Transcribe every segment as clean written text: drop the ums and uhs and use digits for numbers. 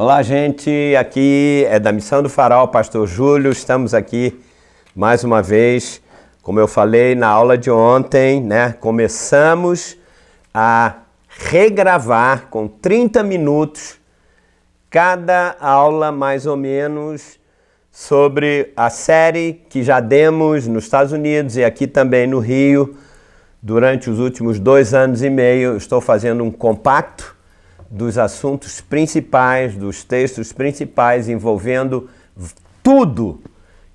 Olá, gente, aqui é da Missão do Farol, Pastor Júlio, estamos aqui mais uma vez, como eu falei na aula de ontem, né? Começamos a regravar com 30 minutos cada aula mais ou menos sobre a série que já demos nos Estados Unidos e aqui também no Rio. Durante os últimos 2 anos e meio, eu estou fazendo um compacto dos assuntos principais, dos textos principais, envolvendo tudo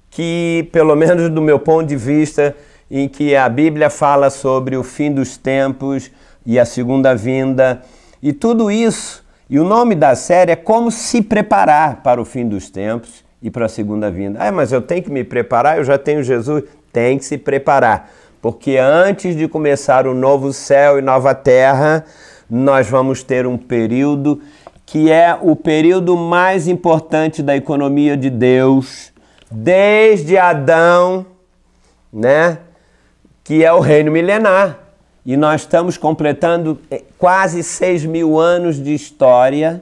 que, pelo menos do meu ponto de vista, em que a Bíblia fala sobre o fim dos tempos e a segunda vinda, e tudo isso. E o nome da série é Como se preparar para o fim dos tempos e para a segunda vinda. Ah, mas eu tenho que me preparar, eu já tenho Jesus. Tem que se preparar, porque antes de começar o novo céu e nova terra, nós vamos ter um período que é o período mais importante da economia de Deus, desde Adão, né? Que é o reino milenar. E nós estamos completando quase 6.000 anos de história,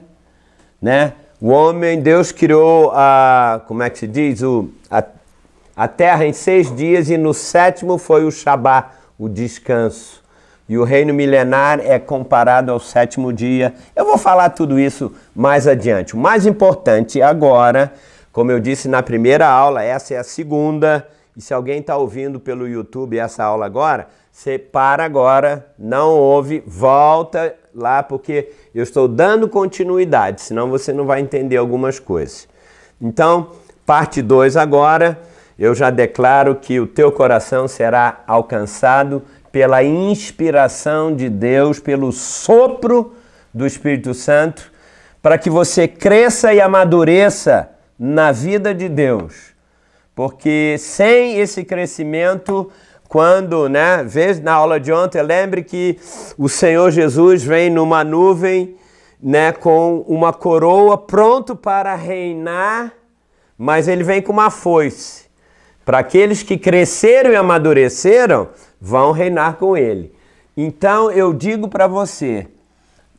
né? O homem, Deus criou como é que se diz? A terra em 6 dias e no 7º foi o Shabá, o descanso. E o reino milenar é comparado ao 7º dia. Eu vou falar tudo isso mais adiante. O mais importante agora, como eu disse na primeira aula, essa é a segunda. E se alguém está ouvindo pelo YouTube essa aula agora, você para agora, não ouve, volta lá, porque eu estou dando continuidade, senão você não vai entender algumas coisas. Então, parte 2 agora, eu já declaro que o teu coração será alcançado pela inspiração de Deus, pelo sopro do Espírito Santo, para que você cresça e amadureça na vida de Deus. Porque sem esse crescimento, quando, né, vez na aula de ontem, lembre que o Senhor Jesus vem numa nuvem, né, com uma coroa pronto para reinar, mas ele vem com uma foice. Para aqueles que cresceram e amadureceram, vão reinar com ele. Então eu digo para você,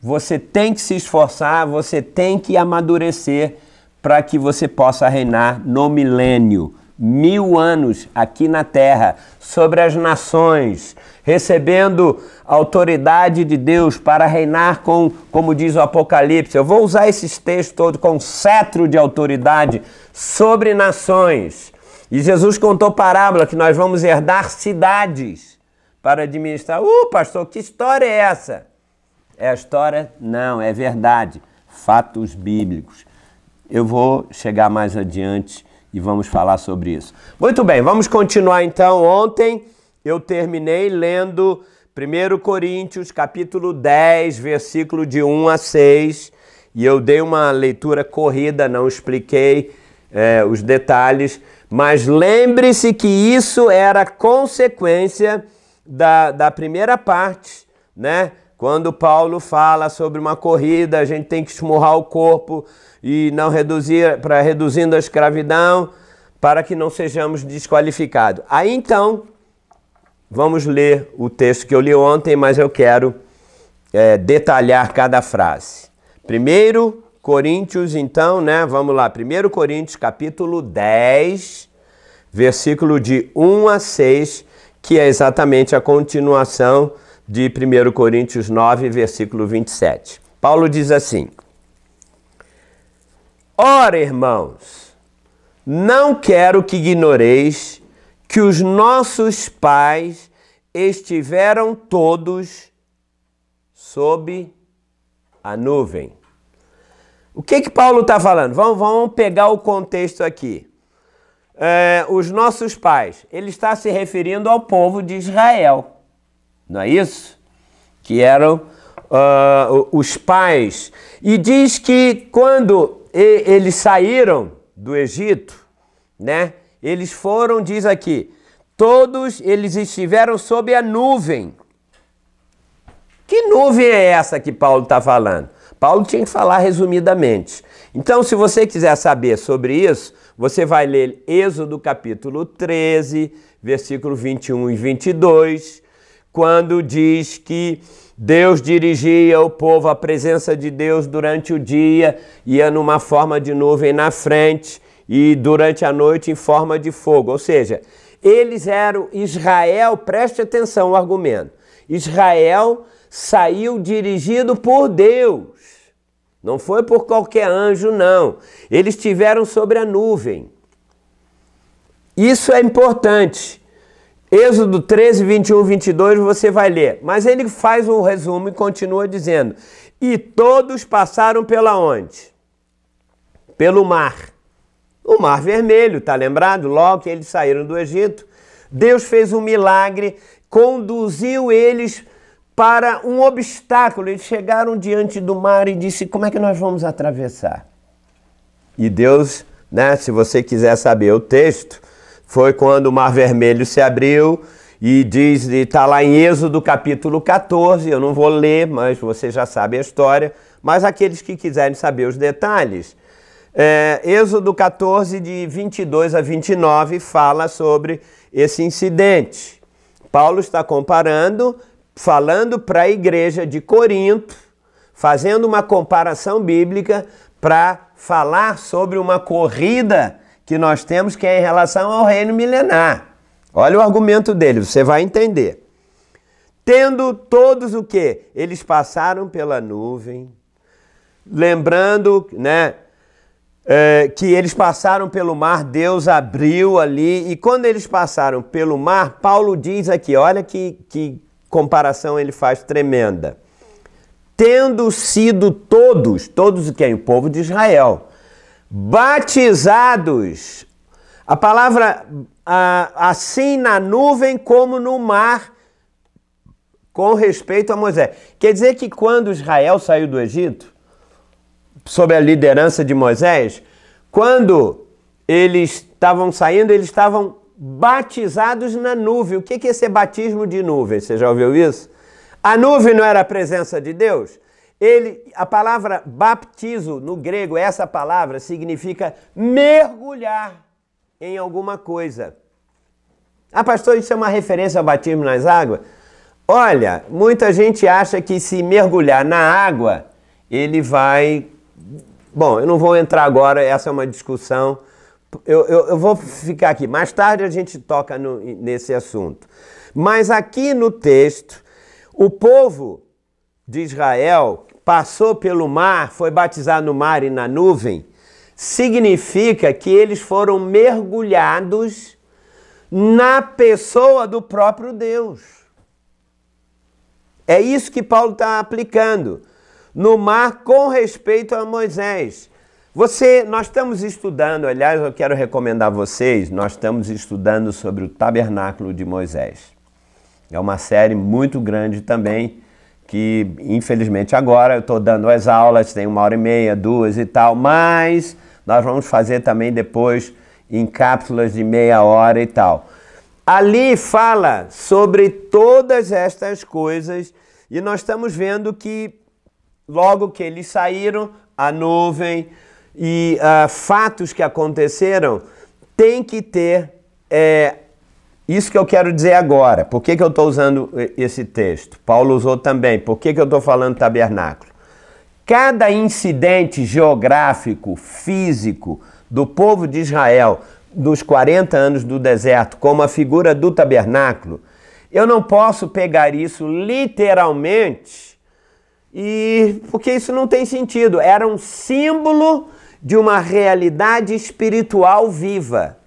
você tem que se esforçar, você tem que amadurecer para que você possa reinar no milênio. 1000 anos aqui na terra, sobre as nações, recebendo a autoridade de Deus para reinar com, como diz o Apocalipse, eu vou usar esses textos todos, com cetro de autoridade sobre nações. E Jesus contou parábola que nós vamos herdar cidades para administrar. Pastor, que história é essa? É a história? Não, é verdade. Fatos bíblicos. Eu vou chegar mais adiante e vamos falar sobre isso. Muito bem, vamos continuar então. Ontem eu terminei lendo 1 Coríntios, capítulo 10, versículo de 1 a 6. E eu dei uma leitura corrida, não expliquei os detalhes. Mas lembre-se que isso era consequência da primeira parte, né? Quando Paulo fala sobre uma corrida, a gente tem que esmurrar o corpo e não reduzindo a escravidão, para que não sejamos desqualificados. Aí então, vamos ler o texto que eu li ontem, mas eu quero detalhar cada frase. 1 Coríntios, então, né? Vamos lá. 1 Coríntios, capítulo 10, versículo de 1 a 6, que é exatamente a continuação de 1 Coríntios 9, versículo 27. Paulo diz assim: Ora, irmãos, não quero que ignoreis que os nossos pais estiveram todos sob a nuvem. O que Paulo está falando? Vamos pegar o contexto aqui. Os nossos pais, ele está se referindo ao povo de Israel, não é isso? Que eram os pais. E diz que quando eles saíram do Egito, né? Eles foram, diz aqui, todos eles estiveram sob a nuvem. Que nuvem é essa que Paulo está falando? Paulo tinha que falar resumidamente. Então, se você quiser saber sobre isso, você vai ler Êxodo capítulo 13, versículo 21 e 22, quando diz que Deus dirigia o povo, a presença de Deus durante o dia ia numa forma de nuvem na frente e durante a noite em forma de fogo. Ou seja, eles eram Israel, preste atenção ao argumento, Israel saiu dirigido por Deus, não foi por qualquer anjo não, eles estiveram sobre a nuvem. Isso é importante. Êxodo 13, 21, 22 você vai ler, mas ele faz um resumo e continua dizendo, e todos passaram pela onde? Pelo mar. O Mar Vermelho, tá lembrado? Logo que eles saíram do Egito, Deus fez um milagre, conduziu eles para um obstáculo. Eles chegaram diante do mar e disse, como é que nós vamos atravessar? E Deus, né, se você quiser saber o texto, foi quando o Mar Vermelho se abriu e diz, está lá em Êxodo capítulo 14, eu não vou ler, mas você já sabe a história, mas aqueles que quiserem saber os detalhes, Êxodo 14, de 22 a 29, fala sobre esse incidente. Paulo está comparando, falando para a igreja de Corinto, fazendo uma comparação bíblica para falar sobre uma corrida que nós temos que é em relação ao reino milenar. Olha o argumento dele, você vai entender. Tendo todos o quê? Eles passaram pela nuvem, lembrando, né, que eles passaram pelo mar, Deus abriu ali, e quando eles passaram pelo mar, Paulo diz aqui, olha que comparação ele faz tremenda. Tendo sido todos quem? O povo de Israel, batizados, a palavra assim na nuvem como no mar, com respeito a Moisés. Quer dizer que quando Israel saiu do Egito, sob a liderança de Moisés, quando eles estavam saindo, eles estavam batizados na nuvem. O que é ser batismo de nuvem? Você já ouviu isso? A nuvem não era a presença de Deus? A palavra baptizo, no grego, essa palavra significa mergulhar em alguma coisa. Ah, pastor, isso é uma referência ao batismo nas águas? Olha, muita gente acha que se mergulhar na água, ele vai... Bom, eu não vou entrar agora, essa é uma discussão. Eu vou ficar aqui. Mais tarde a gente toca nesse assunto. Mas aqui no texto, o povo de Israel passou pelo mar, foi batizado no mar e na nuvem, significa que eles foram mergulhados na pessoa do próprio Deus. É isso que Paulo está aplicando. No mar com respeito a Moisés. Nós estamos estudando, aliás, eu quero recomendar a vocês, nós estamos estudando sobre o tabernáculo de Moisés. É uma série muito grande também, que infelizmente agora eu estou dando as aulas, tem 1h30, 2 e tal, mas nós vamos fazer também depois em cápsulas de meia hora e tal. Ali fala sobre todas estas coisas e nós estamos vendo que logo que eles saíram, a nuvem e fatos que aconteceram, tem que ter isso que eu quero dizer agora. Por que eu estou usando esse texto? Paulo usou também. Por que eu estou falando tabernáculo? Cada incidente geográfico, físico do povo de Israel, dos 40 anos do deserto, como a figura do tabernáculo, eu não posso pegar isso literalmente, porque isso não tem sentido. Era um símbolo de uma realidade espiritual viva.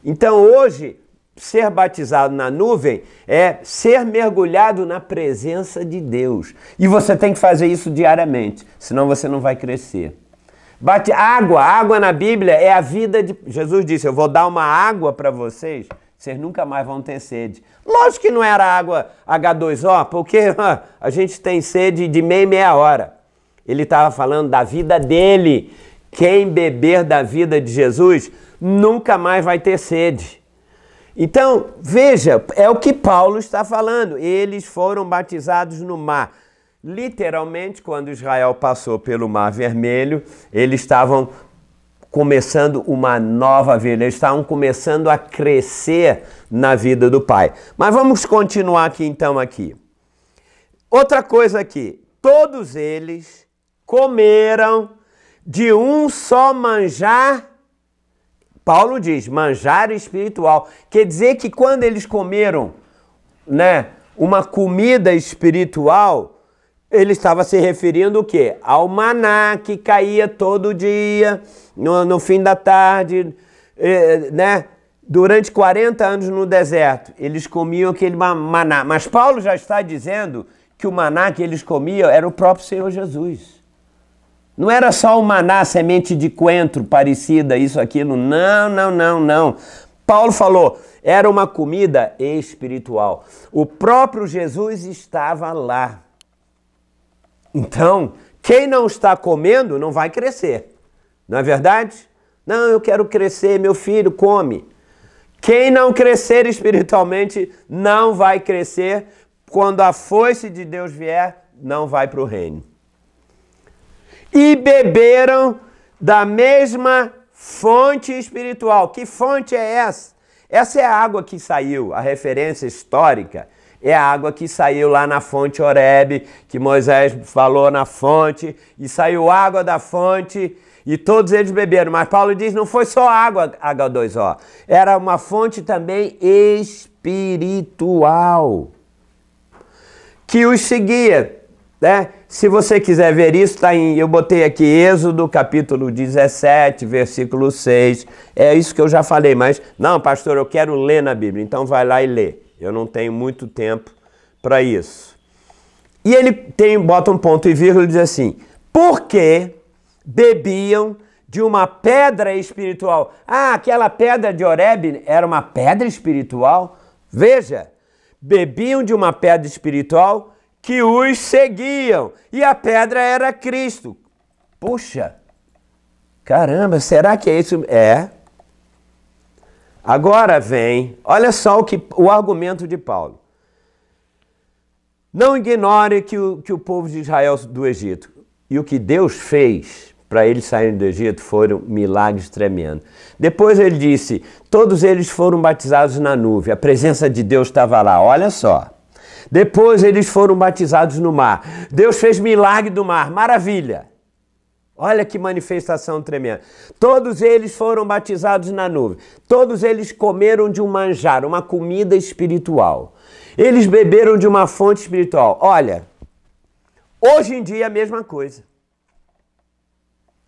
Então hoje, ser batizado na nuvem é ser mergulhado na presença de Deus. E você tem que fazer isso diariamente, senão você não vai crescer. Água na Bíblia é a vida de... Jesus disse, eu vou dar uma água para vocês, vocês nunca mais vão ter sede. Lógico que não era água H2O, porque a gente tem sede de meia hora. Ele estava falando da vida dele. Quem beber da vida de Jesus nunca mais vai ter sede. Então, veja, é o que Paulo está falando. Eles foram batizados no mar. Literalmente, quando Israel passou pelo Mar Vermelho, eles estavam começando uma nova vida, eles estavam começando a crescer na vida do Pai. Mas vamos continuar aqui então aqui. Outra coisa aqui, todos eles comeram de um só manjar. Paulo diz, manjar espiritual. Quer dizer que quando eles comeram, né, uma comida espiritual, ele estava se referindo o quê? Ao maná que caía todo dia, no fim da tarde, né? Durante 40 anos no deserto, eles comiam aquele maná. Mas Paulo já está dizendo que o maná que eles comiam era o próprio Senhor Jesus. Não era só o maná, semente de coentro, parecida, isso, aquilo. Não, não, não, não. Paulo falou, era uma comida espiritual. O próprio Jesus estava lá. Então, quem não está comendo não vai crescer. Não é verdade? Não, eu quero crescer, meu filho, come. Quem não crescer espiritualmente não vai crescer. Quando a foice de Deus vier, não vai para o reino. E beberam da mesma fonte espiritual. Que fonte é essa? Essa é a água que saiu, a referência histórica. É a água que saiu lá na fonte Horebe, que Moisés falou na fonte, e saiu água da fonte, e todos eles beberam. Mas Paulo diz, não foi só água, H2O, era uma fonte também espiritual, que os seguia, né? Se você quiser ver isso, tá eu botei aqui Êxodo, capítulo 17, versículo 6, é isso que eu já falei, mas, não, pastor, eu quero ler na Bíblia, então vai lá e lê. Eu não tenho muito tempo para isso. E ele bota um ponto e vírgula e diz assim, porque bebiam de uma pedra espiritual. Ah, aquela pedra de Horebe era uma pedra espiritual? Veja, bebiam de uma pedra espiritual que os seguiam. E a pedra era Cristo. Puxa, caramba, será que é isso? É. Agora vem, olha só o argumento de Paulo. Não ignore que o povo de Israel do Egito e o que Deus fez para eles saírem do Egito foram milagres tremendos. Depois ele disse, todos eles foram batizados na nuvem, a presença de Deus estava lá, olha só. Depois eles foram batizados no mar. Deus fez milagre do mar, maravilha. Olha que manifestação tremenda. Todos eles foram batizados na nuvem. Todos eles comeram de um manjar, uma comida espiritual. Eles beberam de uma fonte espiritual. Olha, hoje em dia é a mesma coisa.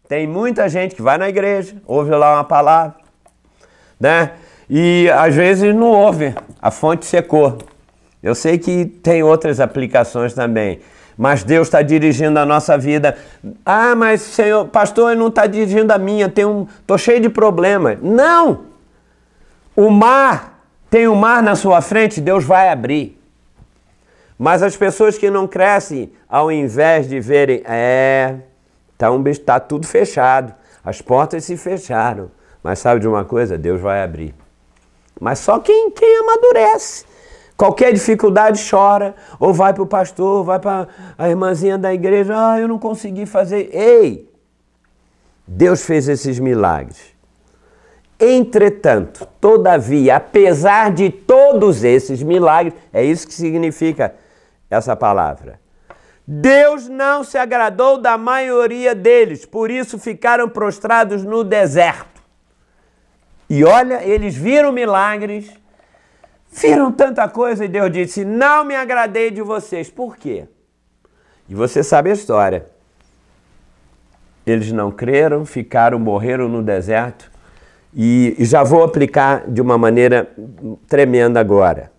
Tem muita gente que vai na igreja, ouve lá uma palavra, né? E às vezes não ouve, a fonte secou. Eu sei que tem outras aplicações também. Mas Deus está dirigindo a nossa vida. Ah, mas Senhor, pastor, ele não está dirigindo a minha, estou cheio de problemas. Não! O mar, tem um mar na sua frente, Deus vai abrir. Mas as pessoas que não crescem, ao invés de verem, está tudo fechado, as portas se fecharam. Mas sabe de uma coisa? Deus vai abrir. Mas só quem amadurece. Qualquer dificuldade chora, ou vai para o pastor, ou vai para a irmãzinha da igreja, eu não consegui fazer. Ei, Deus fez esses milagres. Entretanto, todavia, apesar de todos esses milagres, é isso que significa essa palavra. Deus não se agradou da maioria deles, por isso ficaram prostrados no deserto. E olha, eles viram milagres, viram tanta coisa e Deus disse, não me agradei de vocês. Por quê? E você sabe a história. Eles não creram, morreram no deserto. E já vou aplicar de uma maneira tremenda agora.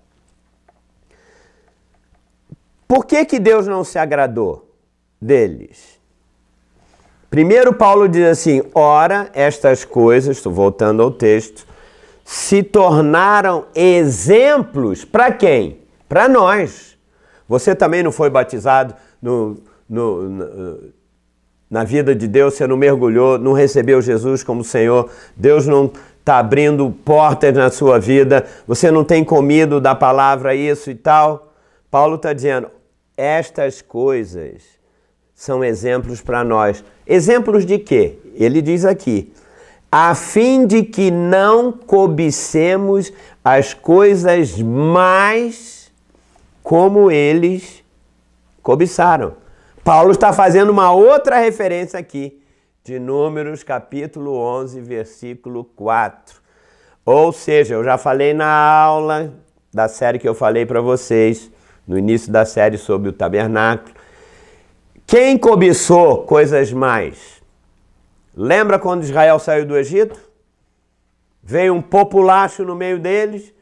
Por que Deus não se agradou deles? Primeiro Paulo diz assim, ora, estas coisas, estou voltando ao texto, se tornaram exemplos para quem? Para nós. Você também não foi batizado na vida de Deus, você não mergulhou, não recebeu Jesus como Senhor, Deus não está abrindo portas na sua vida, você não tem comido da palavra isso e tal. Paulo está dizendo, estas coisas são exemplos para nós. Exemplos de quê? Ele diz aqui, a fim de que não cobicemos as coisas mais como eles Cobiçaram. Paulo está fazendo uma outra referência aqui, de Números capítulo 11, versículo 4. Ou seja, eu já falei na aula da série que eu falei para vocês, no início da série sobre o tabernáculo. Quem cobiçou coisas mais? Lembra quando Israel saiu do Egito? Veio um populacho no meio deles,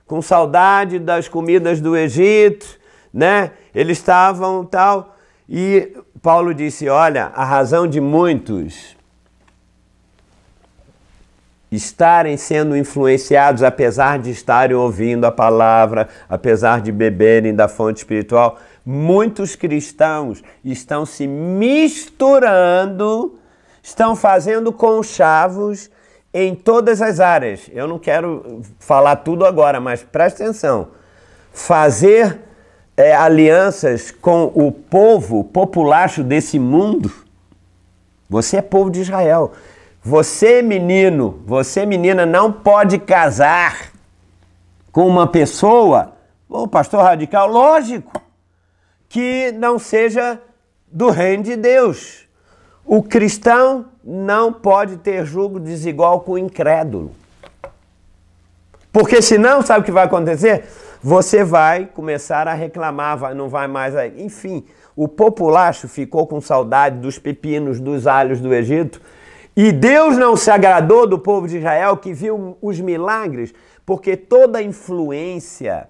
com saudade das comidas do Egito, né? Eles estavam tal, e Paulo disse, olha, a razão de muitos estarem sendo influenciados, apesar de estarem ouvindo a palavra, apesar de beberem da fonte espiritual, muitos cristãos estão se misturando, estão fazendo conchavos em todas as áreas. Eu não quero falar tudo agora, mas preste atenção. Fazer alianças com o povo populacho desse mundo. Você é povo de Israel. Você, menino, você, menina, não pode casar com uma pessoa, ô pastor radical, lógico, que não seja do reino de Deus. O cristão não pode ter julgo desigual com o incrédulo. Porque senão, sabe o que vai acontecer? Você vai começar a reclamar, não vai mais... Enfim, o populacho ficou com saudade dos pepinos, dos alhos do Egito, e Deus não se agradou do povo de Israel que viu os milagres, porque toda a influência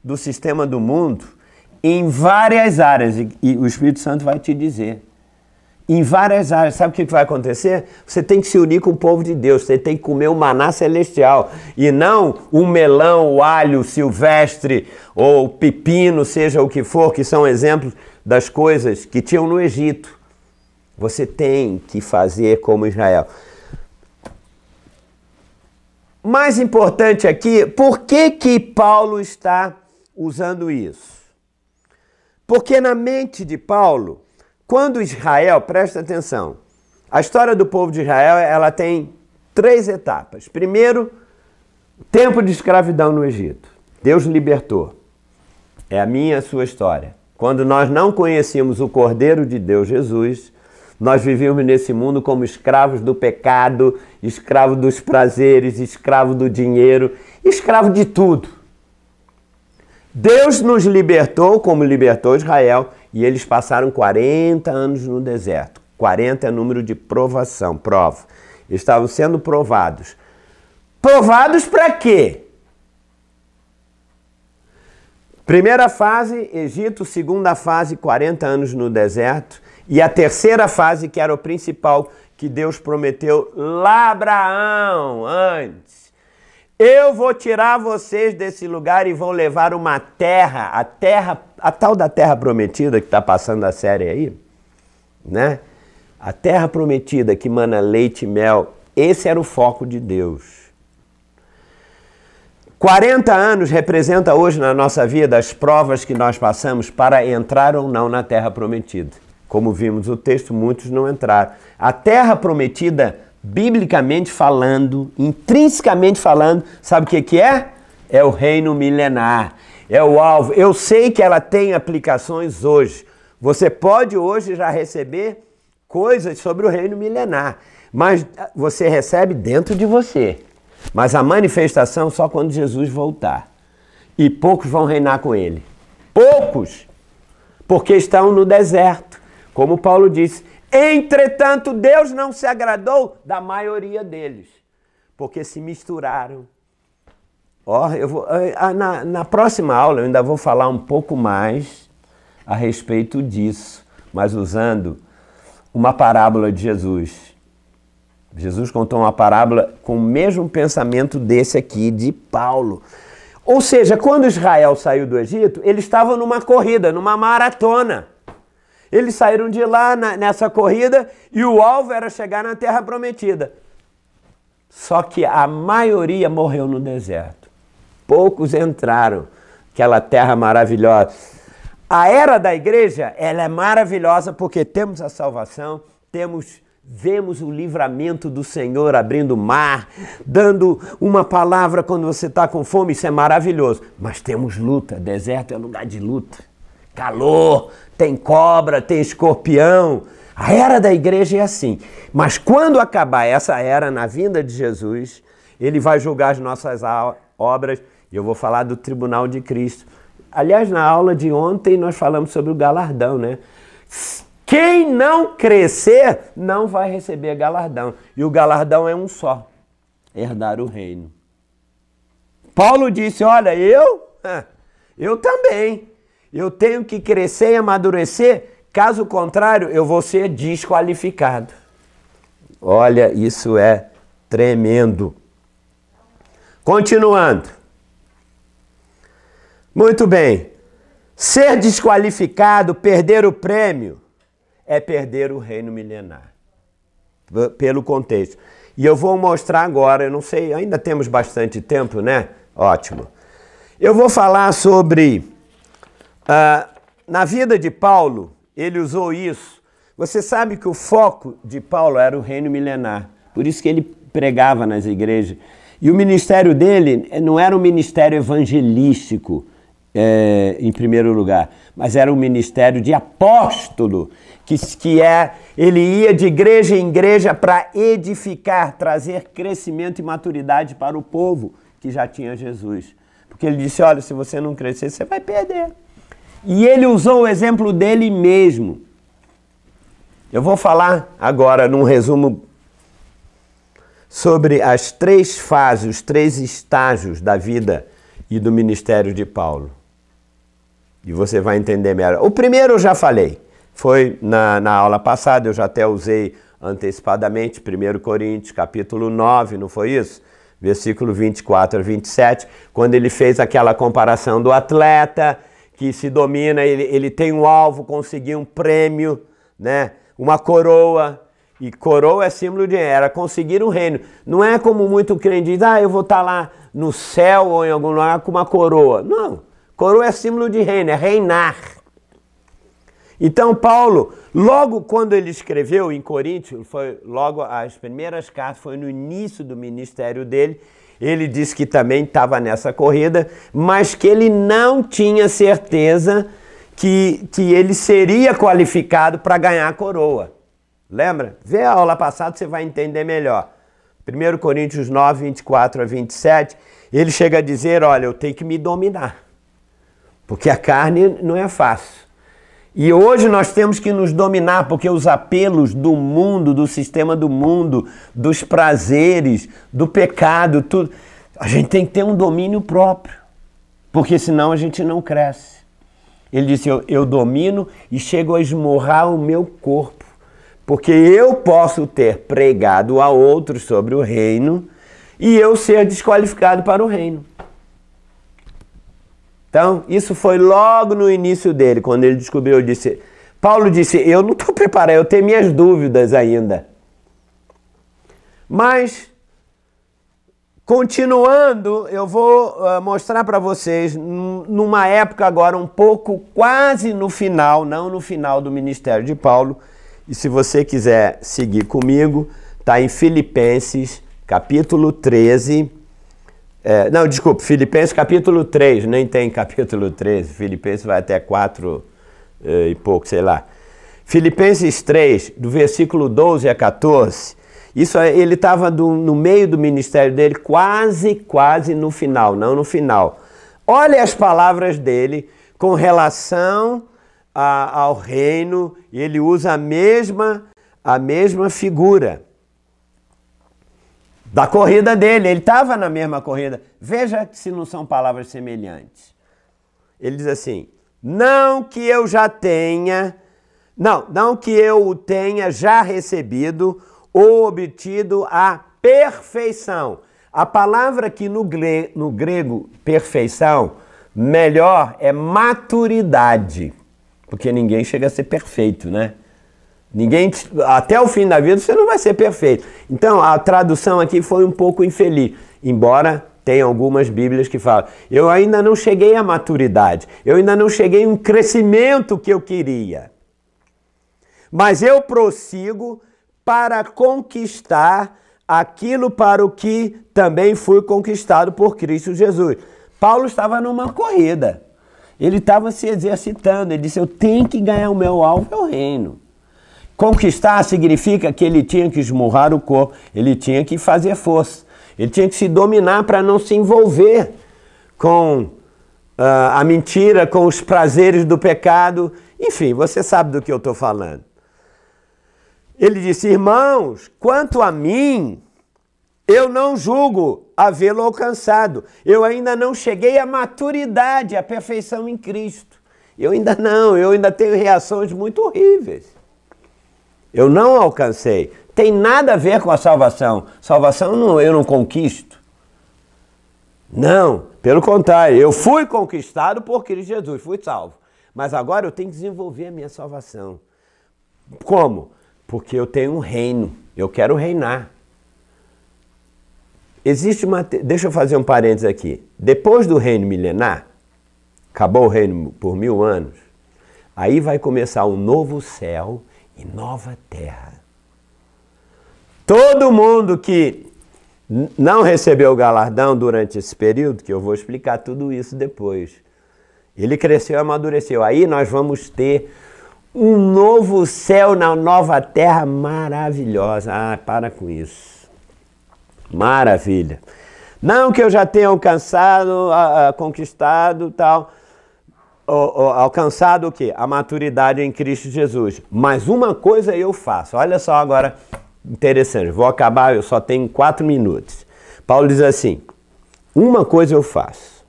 do sistema do mundo, em várias áreas, e o Espírito Santo vai te dizer, em várias áreas, sabe o que vai acontecer? Você tem que se unir com o povo de Deus, você tem que comer o maná celestial, e não o melão, o alho silvestre, ou o pepino, seja o que for, que são exemplos das coisas que tinham no Egito. Você tem que fazer como Israel. Mais importante aqui, por que Paulo está usando isso? Porque na mente de Paulo, quando Israel, presta atenção, a história do povo de Israel, ela tem 3 etapas. Primeiro, tempo de escravidão no Egito. Deus libertou. É a minha e a sua história. Quando nós não conhecíamos o Cordeiro de Deus, Jesus, nós vivíamos nesse mundo como escravos do pecado, escravos dos prazeres, escravos do dinheiro, escravos de tudo. Deus nos libertou como libertou Israel e eles passaram 40 anos no deserto. 40 é número de provação, prova. Eles estavam sendo provados. Provados para quê? Primeira fase, Egito. Segunda fase, 40 anos no deserto. E a terceira fase, que era o principal, que Deus prometeu lá a Abraão antes. Eu vou tirar vocês desse lugar e vou levar uma terra, a tal da terra prometida que está passando a série aí, né? A terra prometida que mana leite e mel, esse era o foco de Deus. 40 anos representa hoje na nossa vida as provas que nós passamos para entrar ou não na terra prometida. Como vimos o texto, muitos não entraram. A terra prometida, biblicamente falando, intrinsecamente falando, sabe o que é? É o reino milenar, é o alvo. Eu sei que ela tem aplicações hoje. Você pode hoje já receber coisas sobre o reino milenar, mas você recebe dentro de você. Mas a manifestação só quando Jesus voltar. E poucos vão reinar com ele. Poucos! Porque estão no deserto. Como Paulo disse, entretanto, Deus não se agradou da maioria deles, porque se misturaram. Na próxima aula eu ainda vou falar um pouco mais a respeito disso, mas usando uma parábola de Jesus. Jesus contou uma parábola com o mesmo pensamento desse aqui, de Paulo. Ou seja, quando Israel saiu do Egito, eles estavam numa corrida, numa maratona. Eles saíram de lá nessa corrida e o alvo era chegar na terra prometida. Só que a maioria morreu no deserto. Poucos entraram, aquela terra maravilhosa. A era da igreja, ela é maravilhosa porque temos a salvação, vemos o livramento do Senhor abrindo o mar, dando uma palavra quando você está com fome, isso é maravilhoso. Mas temos luta, deserto é lugar de luta. calor, tem cobra, tem escorpião. A era da igreja é assim. Mas quando acabar essa era na vinda de Jesus, ele vai julgar as nossas obras. E eu vou falar do tribunal de Cristo. Aliás, na aula de ontem nós falamos sobre o galardão, né? Quem não crescer não vai receber galardão. E o galardão é um só: herdar o reino. Paulo disse, olha, eu também. Eu tenho que crescer e amadurecer, caso contrário, eu vou ser desqualificado. Olha, isso é tremendo. Continuando. Muito bem. Ser desqualificado, perder o prêmio, é perder o reino milenar. Pelo contexto. E eu vou mostrar agora, eu não sei, ainda temos bastante tempo, né? Ótimo. Eu vou falar sobre... na vida de Paulo, ele usou isso. Você sabe que o foco de Paulo era o reino milenar. Por isso que ele pregava nas igrejas. E o ministério dele não era um ministério evangelístico, em primeiro lugar, mas era um ministério de apóstolo, ele ia de igreja em igreja para edificar, trazer crescimento e maturidade para o povo que já tinha Jesus. Porque ele disse, olha, se você não crescer, você vai perder. E ele usou o exemplo dele mesmo. Eu vou falar agora, num resumo, sobre as 3 fases, os 3 estágios da vida e do ministério de Paulo. E você vai entender melhor. O primeiro eu já falei, foi na aula passada, eu já até usei antecipadamente, 1 Coríntios, capítulo 9, não foi isso? Versículo 24 a 27, quando ele fez aquela comparação do atleta que se domina, ele tem um alvo, conseguir um prêmio, né? Uma coroa, e coroa é símbolo de era conseguir um reino. Não é como muito crente diz, eu vou estar lá no céu ou em algum lugar com uma coroa. Não, coroa é símbolo de reino, é reinar. Então Paulo, logo quando ele escreveu em Coríntios, foi logo as primeiras cartas, foi no início do ministério dele, ele disse que também estava nessa corrida, mas que ele não tinha certeza que ele seria qualificado para ganhar a coroa. Lembra? Vê a aula passada, você vai entender melhor. 1 Coríntios 9, 24 a 27, ele chega a dizer, olha, eu tenho que me dominar, porque a carne não é fácil. E hoje nós temos que nos dominar, porque os apelos do mundo, do sistema do mundo, dos prazeres, do pecado, tudo, a gente tem que ter um domínio próprio, porque senão a gente não cresce. Ele disse, eu domino e chego a esmurrar o meu corpo, porque eu posso ter pregado a outros sobre o reino e eu ser desqualificado para o reino. Então, isso foi logo no início dele, quando ele descobriu, Paulo disse, eu não estou preparado, eu tenho minhas dúvidas ainda. Mas, continuando, eu vou mostrar para vocês, numa época agora um pouco, quase no final, não no final do ministério de Paulo, e se você quiser seguir comigo, está em Filipenses, capítulo 13, Filipenses capítulo 3, nem tem capítulo 13, Filipenses vai até 4 e pouco, sei lá. Filipenses 3, do versículo 12 a 14, ele estava no meio do ministério dele, quase no final, não no final. Olha as palavras dele com relação ao reino, e ele usa a mesma figura da corrida dele, ele estava na mesma corrida. Veja se não são palavras semelhantes. Ele diz assim, não que eu o tenha já recebido ou obtido a perfeição. A palavra que no grego, perfeição, melhor é maturidade, porque ninguém chega a ser perfeito, né? Até o fim da vida você não vai ser perfeito. Então a tradução aqui foi um pouco infeliz, embora tenha algumas bíblias que falam, eu ainda não cheguei à maturidade, eu ainda não cheguei a um crescimento que eu queria, mas eu prossigo para conquistar aquilo para o que também fui conquistado por Cristo Jesus. Paulo estava numa corrida. Ele estava se exercitando, ele disse, eu tenho que ganhar o meu alvo, é o reino. Conquistar significa que ele tinha que esmurrar o corpo, ele tinha que fazer força, ele tinha que se dominar para não se envolver com a mentira, com os prazeres do pecado. Enfim, você sabe do que eu estou falando. Ele disse, irmãos, quanto a mim, eu não julgo havê-lo alcançado. Eu ainda não cheguei à maturidade, à perfeição em Cristo. Eu ainda tenho reações muito horríveis. Eu não alcancei. Tem nada a ver com a salvação. Salvação eu não conquisto. Não, pelo contrário, eu fui conquistado por Cristo Jesus, fui salvo. Mas agora eu tenho que desenvolver a minha salvação. Como? Porque eu tenho um reino, eu quero reinar. Existe uma... Deixa eu fazer um parênteses aqui. Depois do reino milenar, acabou o reino por 1000 anos, aí vai começar um novo céu e nova terra. Todo mundo que não recebeu o galardão durante esse período, que eu vou explicar tudo isso depois, ele cresceu e amadureceu. Aí nós vamos ter um novo céu na nova terra maravilhosa. Ah, para com isso. Maravilha. Não que eu já tenha alcançado, conquistado, tal, alcançado o quê? A maturidade em Cristo Jesus. Mas uma coisa eu faço. Olha só agora, interessante. Vou acabar, eu só tenho 4 minutos. Paulo diz assim, uma coisa eu faço.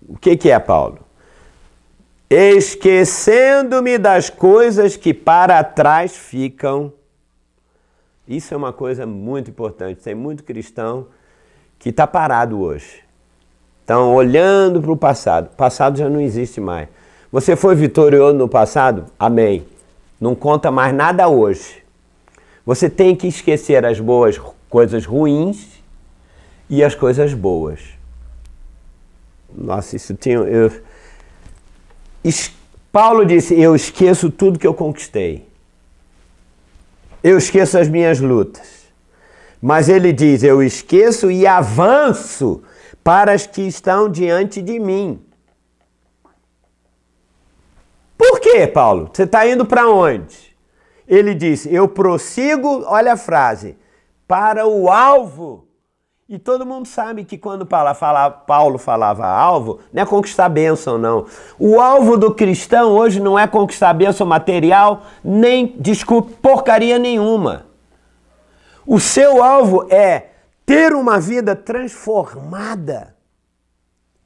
O que é, Paulo? Esquecendo-me das coisas que para trás ficam. Isso é uma coisa muito importante. Tem muito cristão que está parado hoje. Estão olhando para o passado. O passado já não existe mais. Você foi vitorioso no passado? Amém. Não conta mais nada hoje. Você tem que esquecer as boas coisas ruins e as coisas boas. Nossa, isso tinha... Paulo disse, eu esqueço tudo que eu conquistei. Eu esqueço as minhas lutas. Mas ele diz, eu esqueço e avanço para as que estão diante de mim. Por quê, Paulo? Você está indo para onde? Ele diz, eu prossigo, olha a frase, para o alvo. E todo mundo sabe que quando Paulo falava alvo, não é conquistar bênção, não. O alvo do cristão hoje não é conquistar bênção material, nem, desculpe, porcaria nenhuma. O seu alvo é ter uma vida transformada,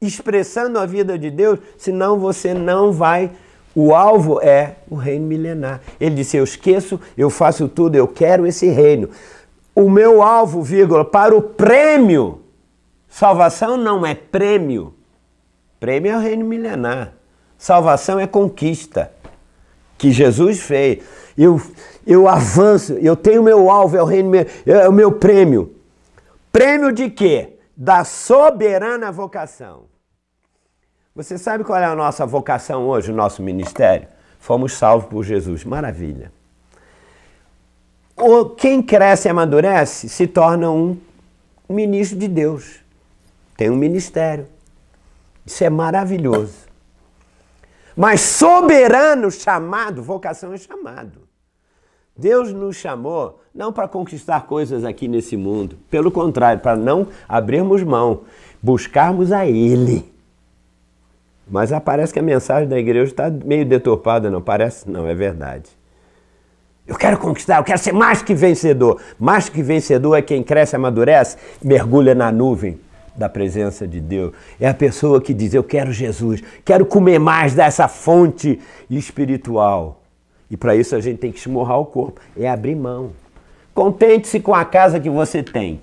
expressando a vida de Deus, senão você não vai... O alvo é o reino milenar. Ele disse, eu esqueço, eu faço tudo, eu quero esse reino. O meu alvo, vírgula, para o prêmio. Salvação não é prêmio. Prêmio é o reino milenar. Salvação é conquista, que Jesus fez. Eu avanço, eu tenho meu alvo, é o reino milenar, é o meu prêmio. Prêmio de quê? Da soberana vocação. Você sabe qual é a nossa vocação hoje, o nosso ministério? Fomos salvos por Jesus. Maravilha. Quem cresce e amadurece se torna um ministro de Deus. Tem um ministério. Isso é maravilhoso. Mas soberano chamado, vocação é chamado. Deus nos chamou não para conquistar coisas aqui nesse mundo. Pelo contrário, para não abrirmos mão, buscarmos a Ele. Mas parece que a mensagem da igreja está meio deturpada, não parece? Não, é verdade. Eu quero conquistar, eu quero ser mais que vencedor. Mais que vencedor é quem cresce, amadurece, mergulha na nuvem da presença de Deus. É a pessoa que diz, eu quero Jesus, quero comer mais dessa fonte espiritual. E para isso a gente tem que esmurrar o corpo, é abrir mão. Contente-se com a casa que você tem.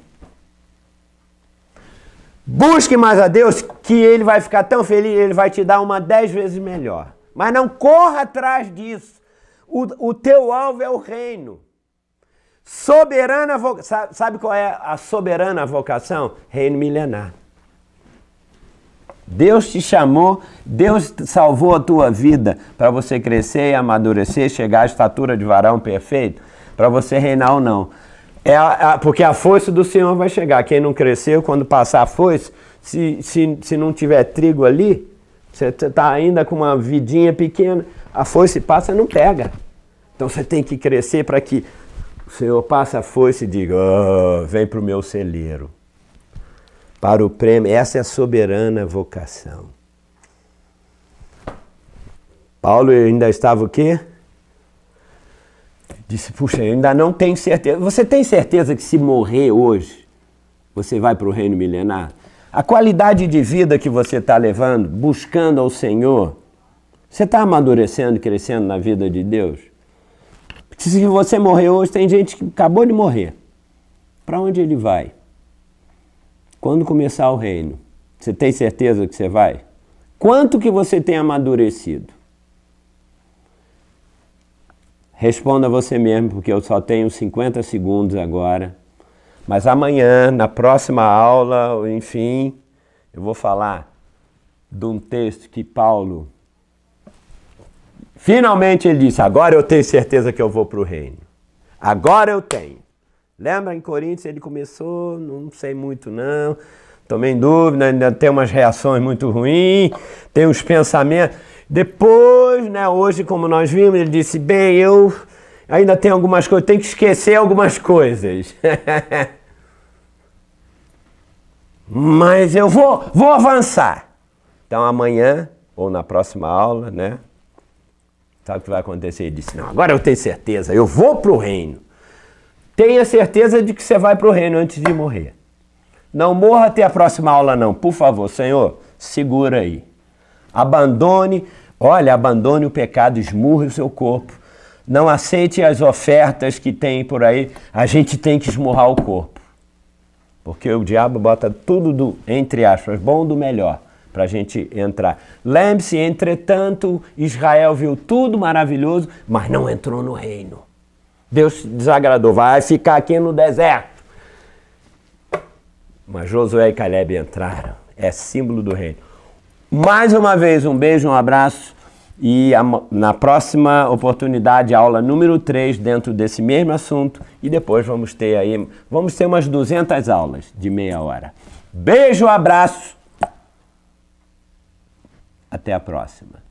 Busque mais a Deus, que Ele vai ficar tão feliz, Ele vai te dar uma 10 vezes melhor. Mas não corra atrás disso. O teu alvo é o reino. Soberana vocação. Sabe qual é a soberana vocação? Reino milenar. Deus te chamou, Deus salvou a tua vida para você crescer, amadurecer, chegar à estatura de varão perfeito, para você reinar ou não. Porque a foice do Senhor vai chegar. Quem não cresceu, quando passar a foice, se não tiver trigo ali, Você está ainda com uma vidinha pequena, a foice passa, não pega. Então você tem que crescer para que o Senhor passe a foice e diga, oh, vem para o meu celeiro. Para o prêmio, essa é a soberana vocação. Paulo ainda estava o quê? Disse, puxa, eu ainda não tenho certeza. Você tem certeza que se morrer hoje, você vai para o reino milenar? A qualidade de vida que você está levando, buscando ao Senhor, você está amadurecendo, crescendo na vida de Deus? Porque se você morrer hoje, tem gente que acabou de morrer. Para onde ele vai? Quando começar o reino, você tem certeza que você vai? Quanto que você tem amadurecido? Responda você mesmo, porque eu só tenho 50 segundos agora. Mas amanhã, na próxima aula, enfim, eu vou falar de um texto que Paulo, finalmente ele disse, agora eu tenho certeza que eu vou para o reino. Agora eu tenho. Lembra em Coríntios ele começou, não sei muito não, tomei em dúvida, ainda tem umas reações muito ruins, tem uns pensamentos. Depois, né, hoje como nós vimos, ele disse, bem, eu ainda tenho algumas coisas, tenho que esquecer algumas coisas. Mas eu vou avançar. Então amanhã, ou na próxima aula, né? Sabe o que vai acontecer? Ele disse, não, agora eu tenho certeza, eu vou para o reino. Tenha certeza de que você vai para o reino antes de morrer. Não morra até a próxima aula não, por favor, Senhor, segura aí. Abandone o pecado, esmurre o seu corpo. Não aceite as ofertas que tem por aí, a gente tem que esmurrar o corpo. Porque o diabo bota tudo do, entre aspas, bom do melhor, para a gente entrar. Lembre-se, entretanto, Israel viu tudo maravilhoso, mas não entrou no reino. Deus desagradou, vai ficar aqui no deserto. Mas Josué e Caleb entraram, é símbolo do reino. Mais uma vez, um beijo, um abraço. E na próxima oportunidade, aula número 3, dentro desse mesmo assunto. E depois vamos ter umas 200 aulas de meia hora. Beijo, abraço. Até a próxima.